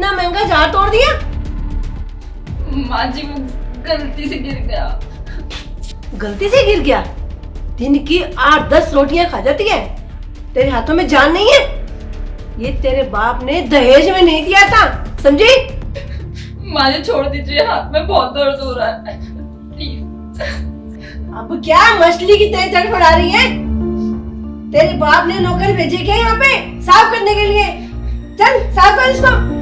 इतना महंगा जार तोड़ दिया? माँ जी वो गलती से गिर गया। गलती से गिर गया? दिन की 8-10 रोटियां खा जाती है, तेरे हाथों में जान नहीं है? ये तेरे बाप ने दहेज में नहीं दिया था, समझी? माँ जी छोड़ दीजिए, हाथ में बहुत दर्द हो रहा है, प्लीज। अब क्या मछली की तरह तड़फड़ा रही है? तेरे बाप ने नौकर भेजे क्या यहाँ पे साफ करने के लिए? चल साफ कर इसको।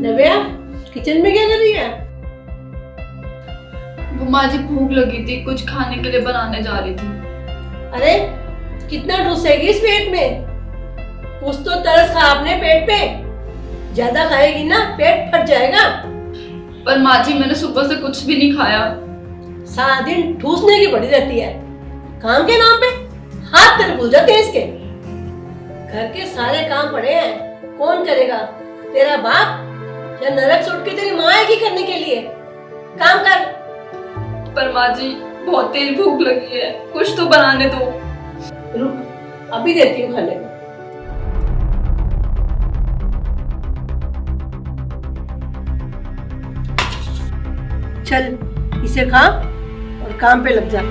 नव्या, किचन में क्या कर रही है? वो माँ जी भूख लगी थी, कुछ खाने के लिए बनाने जा रही थी। अरे कितना ठूसेगी इस पेट में? कुछ तो तरस खा अपने पेट पे, ज्यादा खाएगी ना पेट फट जाएगा। पर माँ जी मैंने सुबह से कुछ भी नहीं खाया। सारा दिन ठूसने की पड़ी रहती है, काम के नाम पे हाथ तेरे भूल जाते हैं इसके। घर के सारे काम पड़े हैं, कौन करेगा? तेरा बाप या नरक से उठ के तेरी माँ आएगी करने के लिए? काम कर। पर माँ जी बहुत तेज भूख लगी है, कुछ तो बनाने दो। रुक, अभी देती हूँ खाने को। चल इसे खा और काम पे लग जा।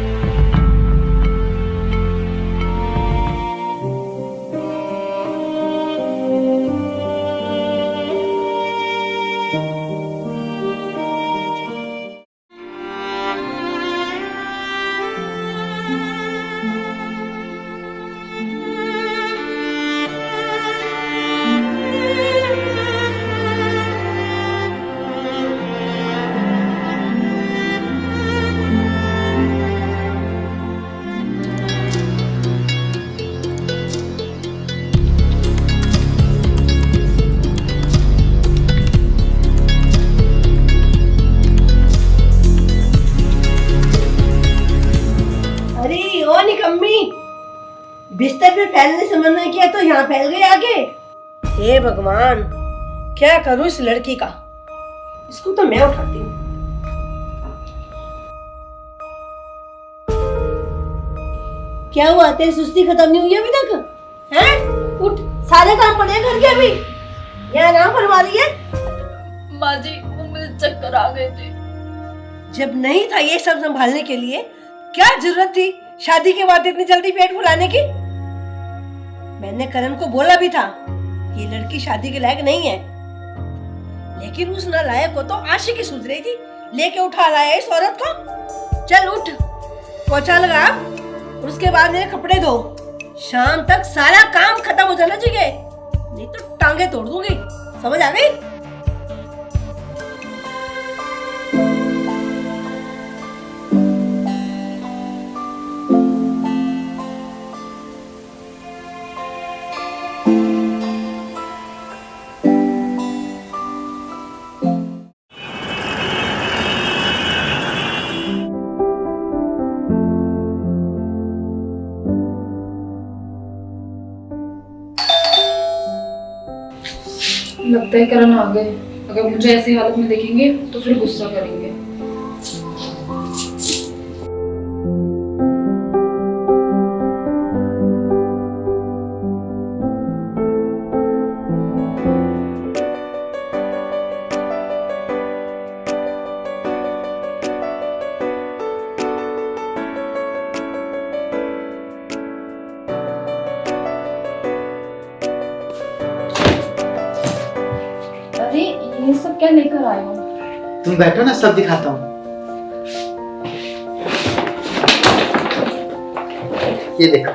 बिस्तर पे फैलने से मना किया तो यहाँ फैल गए आगे। हे भगवान, क्या करूं इस लड़की का? इसको तो मैं उठाती हूँ। क्या हुआ, तेरी सुस्ती खत्म नहीं हुई अभी तक? हैं? उठ, सारे काम पड़े हैं घर के अभी। यहाँ आराम फरमा रही है? माँ जी वो मुझे चक्कर आ गए थे। जब नहीं था ये सब संभालने के लिए, क्या जरूरत थी शादी के बाद इतनी जल्दी पेट फुलाने की? मैंने करण को बोला भी था ये लड़की शादी के लायक नहीं है, लेकिन उस नालायक को तो आशिकी सूझ रही थी, लेके उठा लाया इस औरत को। चल उठ, पोछा लगा और उसके बाद मेरे कपड़े धो। शाम तक सारा काम खत्म हो जाना चाहिए, नहीं तो टांगे तोड़ दूंगी, समझ आ गई? लगता है करण आ गए। अगर मुझे ऐसी हालत में देखेंगे तो फिर गुस्सा करेंगे। अरे ये सब क्या लेकर आए हो? तुम बैठो ना, सब दिखाता हूँ। ये देखो।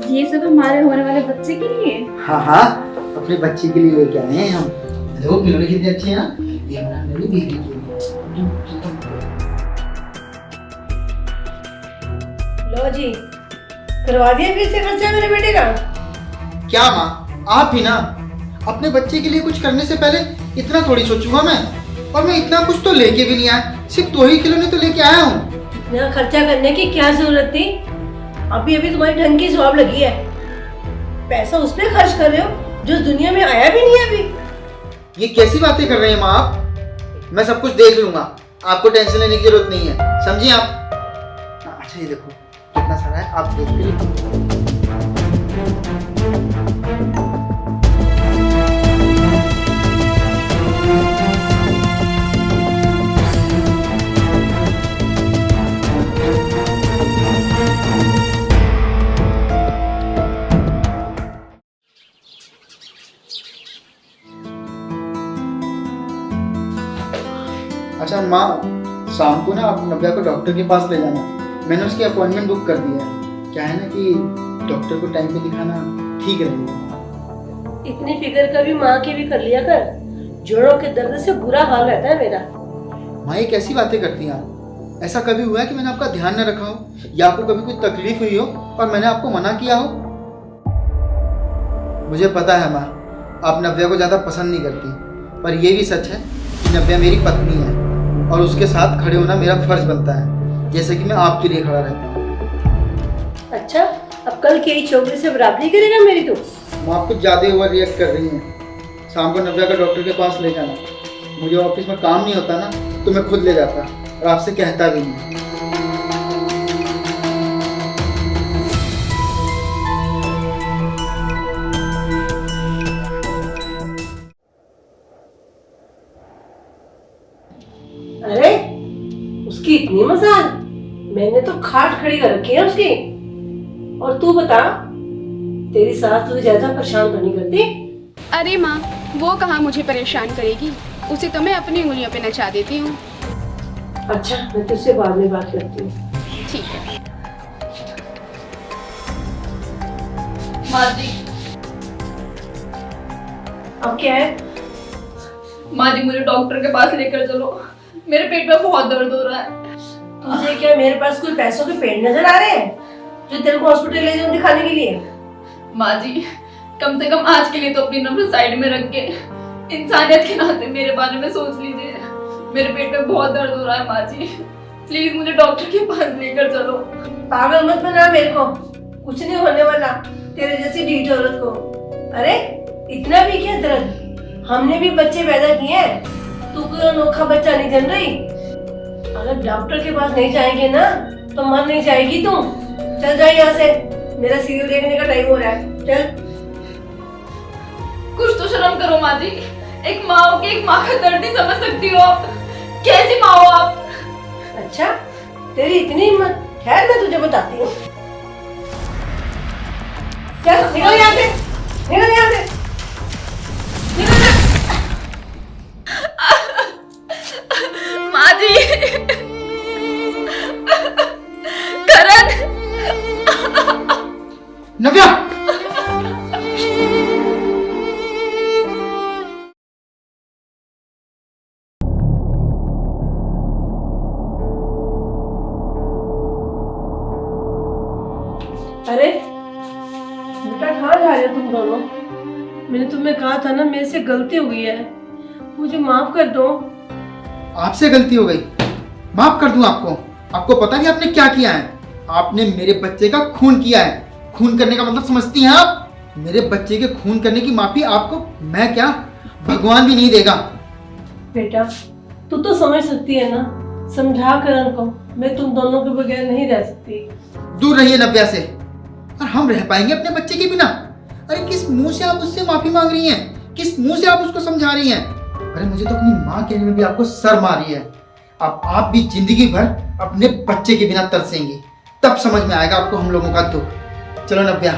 ये सब हमारे होने वाले बच्चे के लिए? हाँ हाँ, अपने बच्चे के लिए लेके आए हैं हम। देखो खिलौने कितने अच्छे हैं ना, ये हमारा मेरी बेटी के लिए। लो जी, करवा दिया फिर से खर्चा मेरे बेटे का। क्या माँ, आप ही ना। अपने बच्चे के लिए कुछ करने से पहले इतना थोड़ी सोचूंगा मैं। और मैं इतना कुछ तो लेके भी नहीं आया, सिर्फ 2 ही खिलौने तो लेके आया हूँ। इतना खर्चा करने की क्या जरूरत थी? अभी अभी तुम्हारी ढंग की जॉब लगी है, पैसा उस पे खर्च कर रहे हो जो इस दुनिया में आया भी नहीं है अभी। ये कैसी बातें कर रहे हैं माँ आप? मैं सब कुछ देख लूंगा, आपको टेंशन लेने की जरूरत नहीं है, समझिए आप। अच्छा ये देखो कितना सारा है, आप देख लीजिए। अच्छा माँ, शाम को ना आप नव्या को डॉक्टर के पास ले जाना। मैंने उसकी अपॉइंटमेंट बुक कर दी है। क्या है ना कि डॉक्टर को टाइम पे दिखाना ठीक रहेगा। इतनी फिक्र कभी माँ की भी कर लिया कर, जोड़ों के दर्द से बुरा हाल रहता है मेरा। माँ ये कैसी बातें करती हैं आप? ऐसा कभी हुआ है कि मैंने आपका ध्यान न रखा हो या आपको कभी कोई तकलीफ हुई हो और मैंने आपको मना किया हो? मुझे पता है माँ, आप नव्या को ज़्यादा पसंद नहीं करती, पर यह भी सच है कि नव्या मेरी पत्नी है और उसके साथ खड़े होना मेरा फर्ज बनता है, जैसे कि मैं आपके लिए खड़ा रहता हूँ। अच्छा, अब कल की छोकरी से बराबरी करेगा मेरी तू? माँ आप कुछ ज़्यादा ओवर रिएक्ट कर रही हैं। शाम को नव्या का डॉक्टर के पास ले जाना। मुझे ऑफिस में काम नहीं होता ना, तो मैं खुद ले जाता और आपसे कहता भी नहीं। अरे उसकी इतनी मजाल, मैंने तो खाट खड़ी कर रखी है उसकी। और तू बता, तेरी सास तुझे ज्यादा परेशान तो नहीं करती? अरे माँ, वो कहाँ मुझे परेशान करेगी, उसे तो मैं अपनी उंगलियों पे नचा देती हूँ। अच्छा, मैं तुझसे बाद में बात करती हूँ। ठीक है। माँ जी, अब क्या है? माँ जी मुझे डॉक्टर के पास लेकर चलो, मेरे पेट में बहुत दर्द हो रहा है। तुझे क्या मेरे पास कोई पैसों के पेड़ नजर आ रहे हैं जो तेरे को हॉस्पिटल ले जाऊं दिखाने के लिए? माँ जी, कम से कम आज के लिए तो अपनी नफरत साइड में रख के इंसानियत के नाते मेरे बारे में सोच लीजिए। मेरे पेट में बहुत दर्द हो रहा है माँ जी, प्लीज मुझे डॉक्टर के पास लेकर चलो। पागल मत बना मेरे को, कुछ नहीं होने वाला तेरे जैसी ढीठ औरत को। अरे इतना भी क्या दर्द, हमने भी बच्चे पैदा किए हैं, तू कोई अनोखा बच्चा नहीं जन रही। अगर डॉक्टर के पास नहीं जाएंगे ना तो मर नहीं जाएगी तू। चल जा यहाँ से, मेरा सीरियल देखने का टाइम हो रहा है, चल। कुछ तो शर्म करो माँ जी, एक माँ हो के एक माँ का दर्द नहीं समझ सकती हो आप? कैसी माँ हो आप? अच्छा, तेरी इतनी हिम्मत, खैर मैं तुझे बताती हूँ। चल निकल यहाँ से, निकल यहाँ से, निकल जा। माँ जी, करण, नव्या, अरे बेटा कहाँ जा रहे हो तुम दोनों? मैंने तुम्हें कहा था ना मेरे से गलती हो गई है, मुझे माफ कर दो। आपसे गलती हो गई, माफ कर दूं आपको? आपको पता नहीं आपने क्या किया है? आपने मेरे बच्चे का खून किया है। खून करने का मतलब समझती हैं आप? मेरे बच्चे के खून करने की माफी आपको मैं क्या, भगवान भी नहीं देगा। बेटा तू तो समझ सकती है ना, समझा करण को, मैं तुम दोनों के बगैर नहीं रह सकती। दूर रहिए नव्या से। और हम रह पाएंगे अपने बच्चे के बिना? अरे किस मुंह से आप उससे माफी मांग रही हैं? किस मुंह से आप उसको समझा रही हैं? अरे मुझे तो अपनी माँ कहने में भी आपको शर्म आ रही है। अब आप भी जिंदगी भर अपने बच्चे के बिना तरसेंगी, तब समझ में आएगा आपको हम लोगों का दुख। चलो नव्या,